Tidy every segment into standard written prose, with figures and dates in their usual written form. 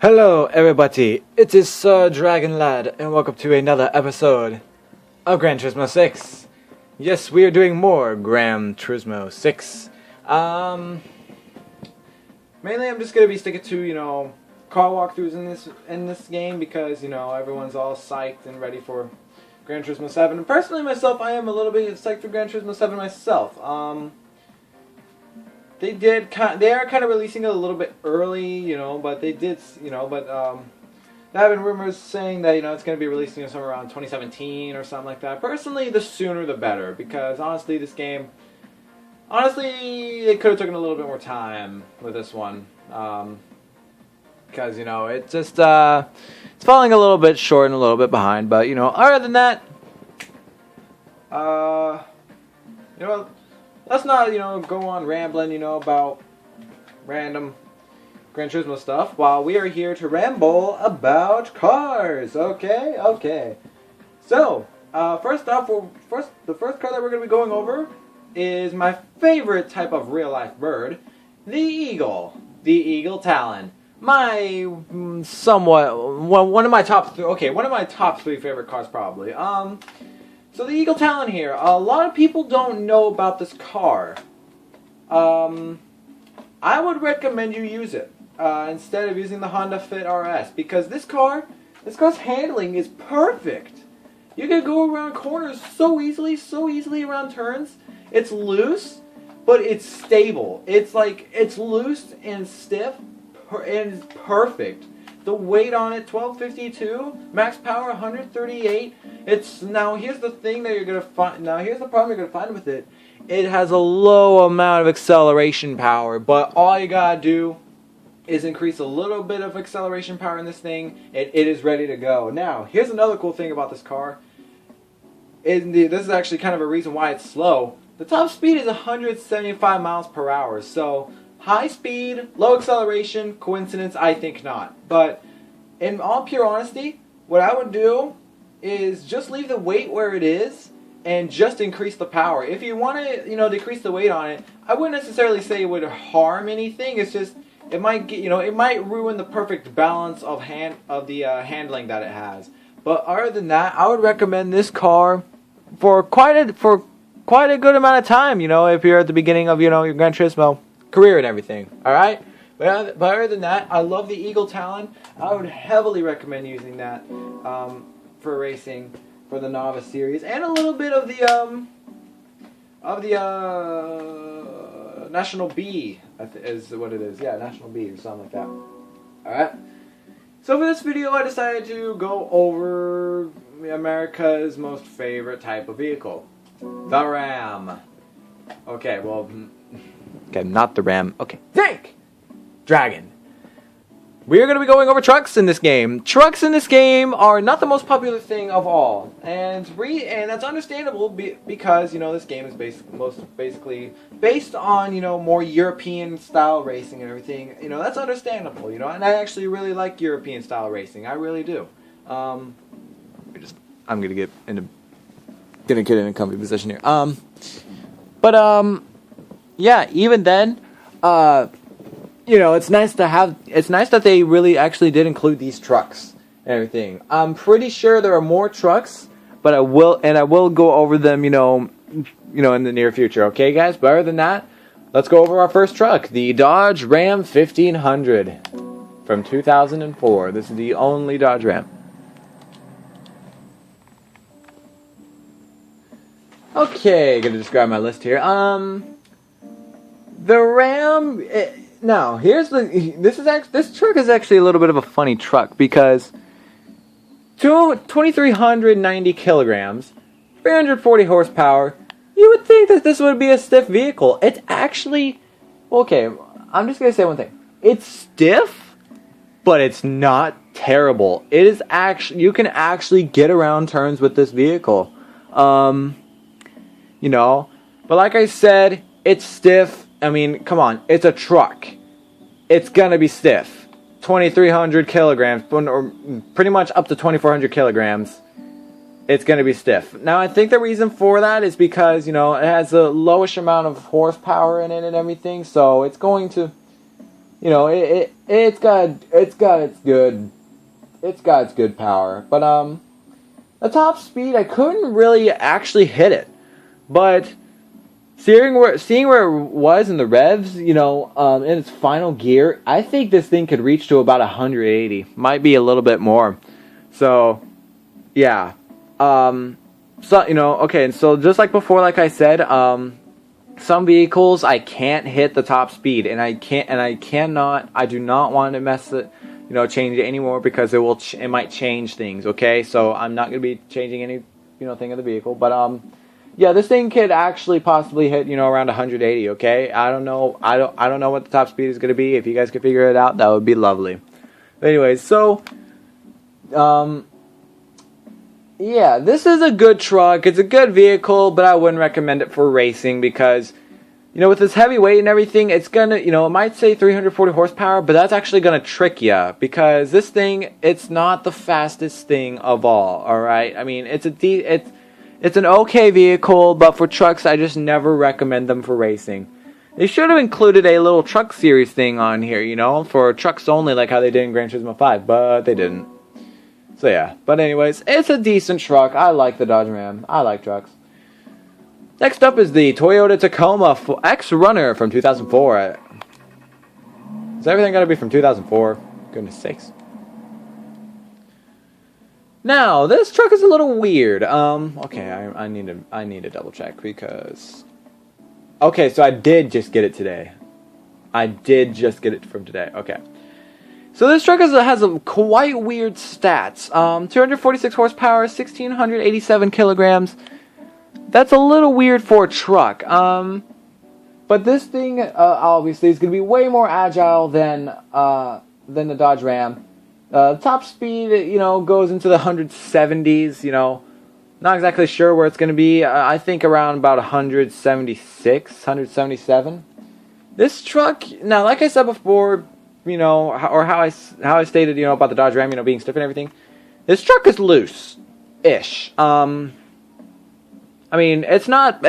Hello everybody, it is Sir Dragon Lad, and welcome to another episode of Gran Turismo 6. Yes, we are doing more Gran Turismo 6. Mainly I'm just going to be sticking to, car walkthroughs in this game because, everyone's all psyched and ready for Gran Turismo 7. And personally myself, I am a little bit psyched for Gran Turismo 7 myself. They are kind of releasing it a little bit early, but they did, there have been rumors saying that, it's going to be releasing somewhere around 2017 or something like that. Personally, the sooner the better, because honestly, this game, they could have taken a little bit more time with this one, because, it just, it's falling a little bit short and a little bit behind, but, other than that, let's not, go on rambling, about random Gran Turismo stuff while we are here to ramble about cars. Okay. So, first off, the first car that we're going to be going over is my favorite type of real-life bird, the eagle. The eagle talon. One of my top three favorite cars probably. So the Eagle Talon here, a lot of people don't know about this car. I would recommend you use it instead of using the Honda Fit RS because this car's handling is perfect. You can go around corners so easily around turns. It's loose, but it's stable. It's loose and stiff and it's perfect. The weight on it, 1252, max power 138. Here's the thing that you're gonna find. Now here's the problem you're gonna find with it. It has a low amount of acceleration power, but all you gotta do is increase a little bit of acceleration power in this thing, and it is ready to go. Now, here's another cool thing about this car. This is actually kind of a reason why it's slow. The top speed is 175 miles per hour, so high speed, low acceleration, coincidence? I think not. But in all pure honesty, what I would do is just leave the weight where it is and just increase the power. If you want to, decrease the weight on it, I wouldn't necessarily say it would harm anything. It's just it might it might ruin the perfect balance of handling that it has. But other than that, I would recommend this car for quite a good amount of time. If you're at the beginning of your Gran Turismo career and everything, alright? But other than that, I love the Eagle Talon. I would heavily recommend using that for racing for the Novice Series and a little bit of the National B is what it is. Yeah, National B or something like that. Alright? So for this video, I decided to go over America's most favorite type of vehicle, the Ram. Okay, well, okay, not the Ram. Okay, think! Dragon. We are going to be going over trucks in this game. Trucks in this game are not the most popular thing of all. And that's understandable because, this game is basically based on, more European style racing and everything. That's understandable, and I actually really like European style racing. I really do. I'm going to get in a comfy position here. Yeah, even then, it's nice that they really actually did include these trucks and everything. I'm pretty sure there are more trucks, but I will go over them, in the near future. Okay, guys. But other than that, let's go over our first truck, the Dodge Ram 1500 from 2004. This is the only Dodge Ram. Okay, gonna describe my list here. The Ram. This truck is actually a little bit of a funny truck because 2,390 kilograms, 340 horsepower. You would think that this would be a stiff vehicle. It's actually okay. I'm just gonna say one thing. It's stiff, but it's not terrible. It is actually you can actually get around turns with this vehicle. But like I said, it's stiff. I mean, come on, it's a truck. It's gonna be stiff. 2,300 kilograms, or pretty much up to 2,400 kilograms. It's gonna be stiff. Now, I think the reason for that is because, it has the lowest amount of horsepower in it and everything, so it's going to You know, it's got its good power, but the top speed I couldn't really actually hit it, but seeing where it was in the revs, you know, in its final gear, I think this thing could reach to about 180, might be a little bit more. So, yeah, so you know, okay, and so just like before, like I said, some vehicles I can't hit the top speed, and I do not want to mess it, you know, change it anymore because it might change things. Okay, so I'm not going to be changing any, you know, thing of the vehicle, but yeah, this thing could actually possibly hit, you know, around 180. Okay, I don't know what the top speed is going to be. If you guys could figure it out, that would be lovely. But anyways, so yeah, this is a good truck. It's a good vehicle, but I wouldn't recommend it for racing because, you know, with this heavy weight and everything, it's gonna, you know, it might say 340 horsepower, but that's actually gonna trick you because this thing, it's not the fastest thing of all. All right, I mean, it's an okay vehicle, but for trucks, I just never recommend them for racing. They should have included a little truck series thing on here, you know, for trucks only, like how they did in Gran Turismo 5, but they didn't. So yeah, but anyways, it's a decent truck. I like the Dodge Ram. I like trucks. Next up is the Toyota Tacoma X Runner from 2004. Is everything gotta be from 2004? Goodness sakes. Now, this truck is a little weird. Okay, I need to double check because... Okay, so I did just get it today. I did just get it from today. Okay. So this truck has a quite weird stats. 246 horsepower, 1,687 kilograms. That's a little weird for a truck. But this thing obviously is going to be way more agile than the Dodge Ram. Top speed, you know, goes into the 170s. You know, not exactly sure where it's going to be. I think around about 176, 177. This truck, now, like I said before, you know, or how I stated, you know, about the Dodge Ram, you know, being stiff and everything. This truck is loose-ish. I mean, it's not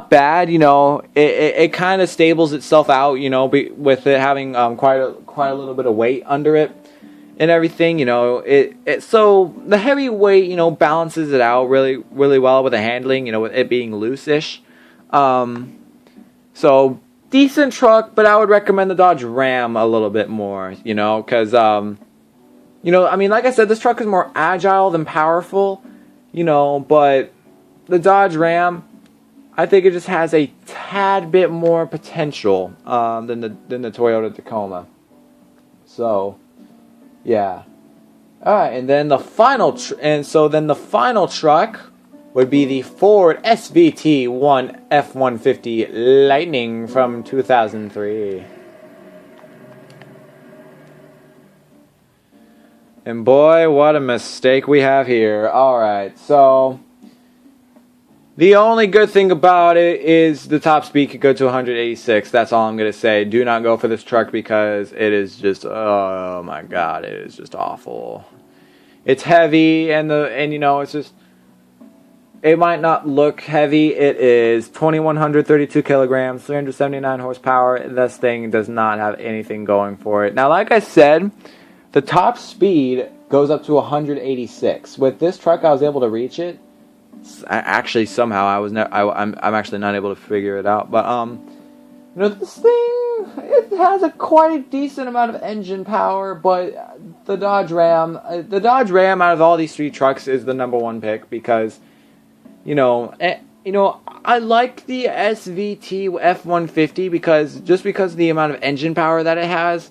bad, you know. It kind of stables itself out, you know, with it having quite a little bit of weight under it and everything, you know. So the heavy weight, you know, balances it out really well with the handling, you know, with it being loose-ish. So decent truck, but I would recommend the Dodge Ram a little bit more, you know, because, you know, I mean, like I said, this truck is more agile than powerful, you know, but the Dodge Ram, I think it just has a tad bit more potential than the Toyota Tacoma. So, yeah. All right, and then the final truck would be the Ford SVT-1 F-150 Lightning from 2003. And boy, what a mistake we have here. Alright, so the only good thing about it is the top speed could go to 186. That's all I'm going to say. Do not go for this truck because it is just, oh my god, it is just awful. It's heavy and you know, it's just, it might not look heavy. It is 2,132 kilograms, 379 horsepower. This thing does not have anything going for it. Now, like I said, the top speed goes up to 186. With this truck, I was able to reach it. Actually, somehow I'm actually not able to figure it out. But you know, this thing, it has a quite decent amount of engine power. But the Dodge Ram out of all these three trucks is the #1 pick because, you know, I like the SVT F-150 because of the amount of engine power that it has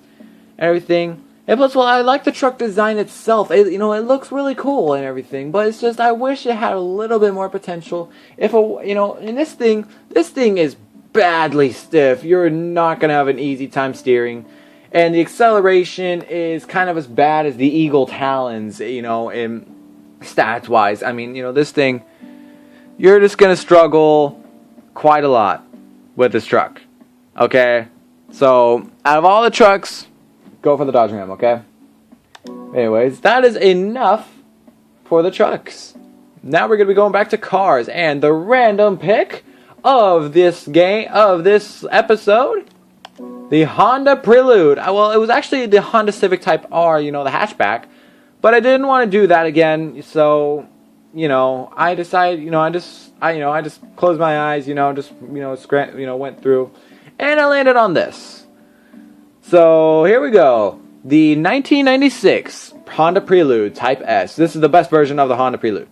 and everything. And plus, well, I like the truck design itself. You know, it looks really cool and everything. But it's just, I wish it had a little bit more potential. You know, and this thing is badly stiff. You're not going to have an easy time steering. And the acceleration is kind of as bad as the Eagle Talons, you know, in stats-wise. I mean, you know, this thing, you're just going to struggle quite a lot with this truck. Okay? So, out of all the trucks, go for the Dodge Ram, okay? Anyways, that is enough for the trucks. Now we're going to be going back to cars, and the random pick of this episode the Honda Prelude. Well, it was actually the Honda Civic Type R, you know, the hatchback. But I didn't want to do that again, so, you know, I decided, you know, I just closed my eyes, you know, just, you know, went through, and I landed on this. So, here we go. The 1996 Honda Prelude Type S. This is the best version of the Honda Prelude,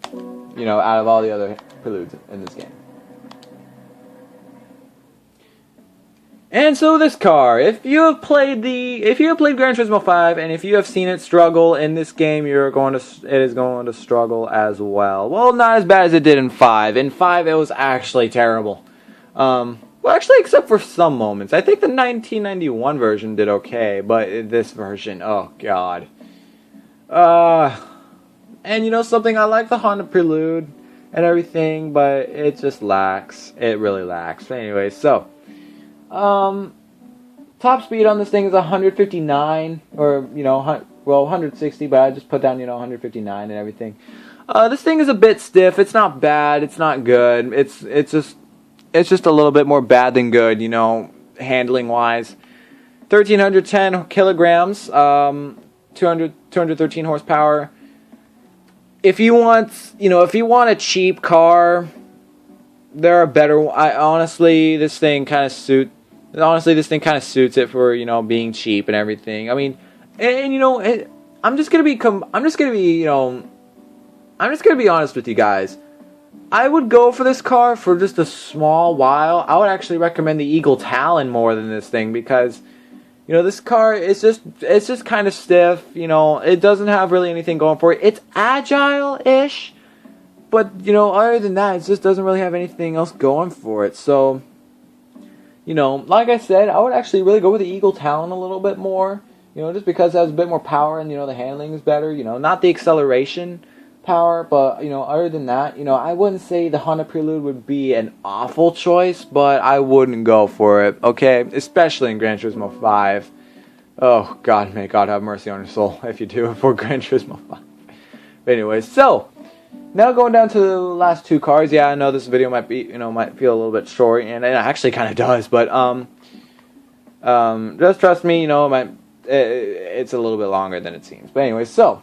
you know, out of all the other Preludes in this game. And so this car, if you have played Gran Turismo 5, and if you have seen it struggle in this game, it is going to struggle as well. Well, not as bad as it did in 5. In 5, it was actually terrible. Well, actually, except for some moments. I think the 1991 version did okay, but this version, oh god. And you know something, I like the Honda Prelude and everything, but it just lacks. It really lacks. But anyway, so top speed on this thing is 159, or, you know, well, 160, but I just put down, you know, 159 and everything. This thing is a bit stiff. It's not bad. It's not good. It's just a little bit more bad than good, you know, handling wise. 1,310 kilograms, 213 horsepower. If you want a cheap car, there are better. Honestly, this thing kind of suits it for, you know, being cheap and everything. I mean, and you know, I'm just gonna be honest with you guys. I would go for this car for just a small while. I would actually recommend the Eagle Talon more than this thing, because, you know, this car is just kind of stiff. You know, it doesn't have really anything going for it. It's agile-ish, but, you know, other than that, it just doesn't really have anything else going for it. So, you know, like I said, I would actually really go with the Eagle Talon a little bit more. You know, just because it has a bit more power and, you know, the handling is better. You know, not the acceleration power, but, you know, other than that, you know, I wouldn't say the Honda Prelude would be an awful choice, but I wouldn't go for it, okay? Especially in Gran Turismo 5. Oh, God, may God have mercy on your soul if you do it for Gran Turismo 5. But anyways, so, now going down to the last two cars. Yeah, I know this video might feel a little bit short, and it actually kind of does, but, just trust me, you know, it's a little bit longer than it seems. But anyways, so,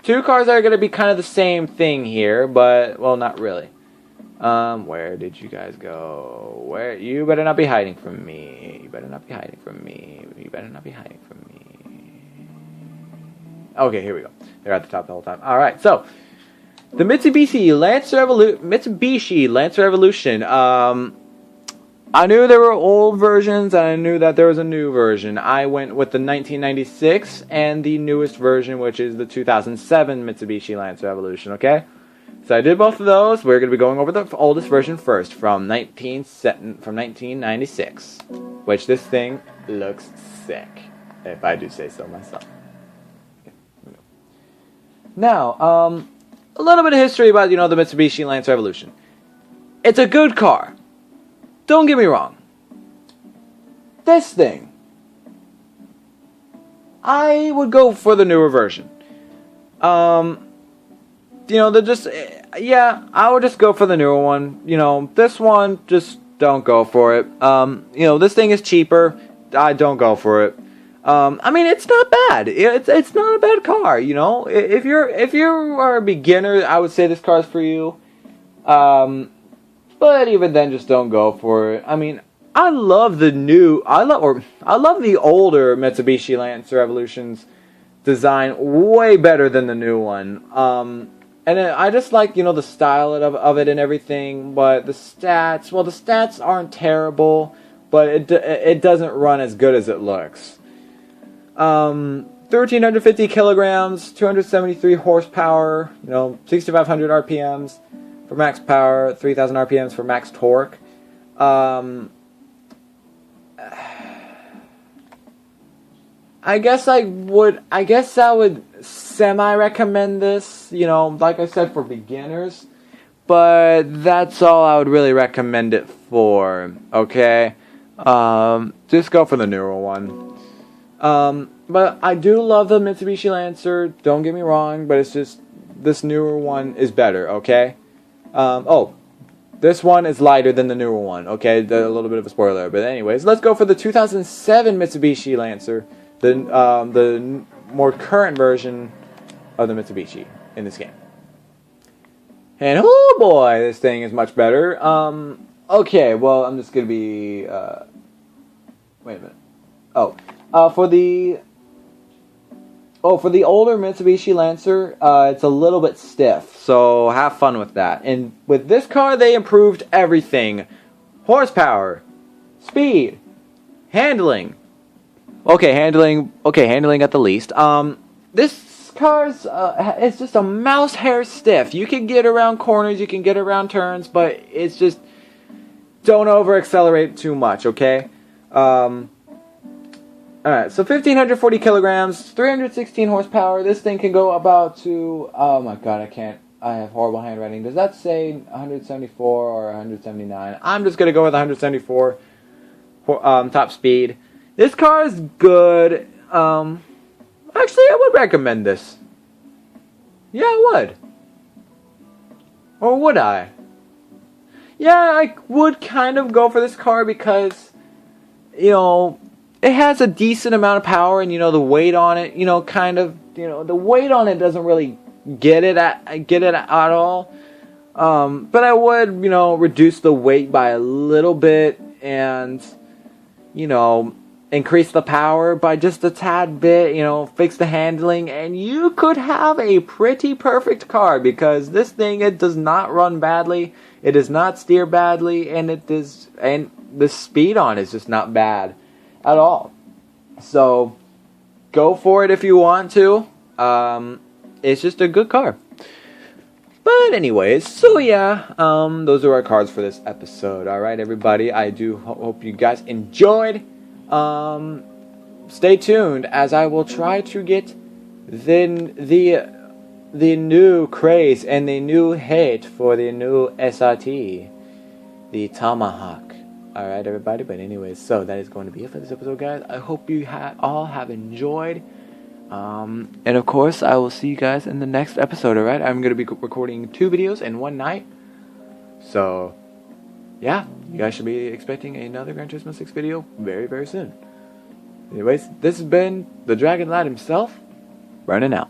two cars that are going to be kind of the same thing here, but, well, not really. Where did you guys go? You better not be hiding from me. You better not be hiding from me. You better not be hiding from me. Okay, here we go. They're at the top the whole time. Alright, so, the Mitsubishi Lancer Evolution. I knew there were old versions, and I knew that there was a new version. I went with the 1996 and the newest version, which is the 2007 Mitsubishi Lancer Evolution, okay? So I did both of those. We're going to be going over the oldest version first, from 1996, which this thing looks sick, if I do say so myself. Okay. Now, a little bit of history about, you know, the Mitsubishi Lancer Evolution. It's a good car. Don't get me wrong. This thing, I would go for the newer version. You know, I would just go for the newer one. You know, this one, just don't go for it. You know, this thing is cheaper. I don't go for it. I mean, it's not bad. It's not a bad car. You know, if you are a beginner, I would say this car is for you. But even then, just don't go for it. I mean, I love the older Mitsubishi Lancer Evolution's design way better than the new one. And I just like, you know, the style of it and everything. But the stats aren't terrible, but it doesn't run as good as it looks. 1,350 kilograms, 273 horsepower, you know, 6,500 RPMs. For max power, 3,000 RPMs for max torque. I guess I would semi-recommend this, you know, like I said, for beginners. But that's all I would really recommend it for, okay? Just go for the newer one. But I do love the Mitsubishi Lancer, don't get me wrong, but it's just, this newer one is better, okay? The This one is lighter than the newer one. Okay, a little bit of a spoiler. But anyways, let's go for the 2007 Mitsubishi Lancer. The more current version of the Mitsubishi in this game. And oh boy, this thing is much better. Okay, well, I'm just going to be... wait a minute. For the older Mitsubishi Lancer, it's a little bit stiff, so have fun with that. And with this car, they improved everything. Horsepower, speed, handling. Handling at the least. This car's it's just a mouse hair stiff. You can get around corners, you can get around turns, but it's just don't over accelerate too much, okay? Alright, so 1,540 kilograms, 316 horsepower. This thing can go about to, oh my god, I have horrible handwriting. Does that say 174 or 179? I'm just going to go with 174 top speed. This car is good. Actually, I would recommend this. Yeah, I would. Or would I? Yeah, I would kind of go for this car because, you know, it has a decent amount of power, and the weight on it, the weight on it doesn't really get it at all. But I would, reduce the weight by a little bit, and increase the power by just a tad bit. Fix the handling, and you could have a pretty perfect car, because this thing, it does not run badly, it does not steer badly, and the speed on it is just not bad at all. So go for it if you want to. It's just a good car. But anyways, so yeah, those are our cars for this episode. Alright, everybody, I do hope you guys enjoyed. Stay tuned, as I will try to get the new craze and the new hate for the new SRT, the Tomahawk. Alright, everybody, but anyways, so that is going to be it for this episode, guys. I hope you all have enjoyed. And of course, I will see you guys in the next episode, alright? I'm going to be recording 2 videos in one night. So, yeah, you guys should be expecting another Gran Turismo 6 video very, very soon. Anyways, this has been the Dragon Lad himself, burning out.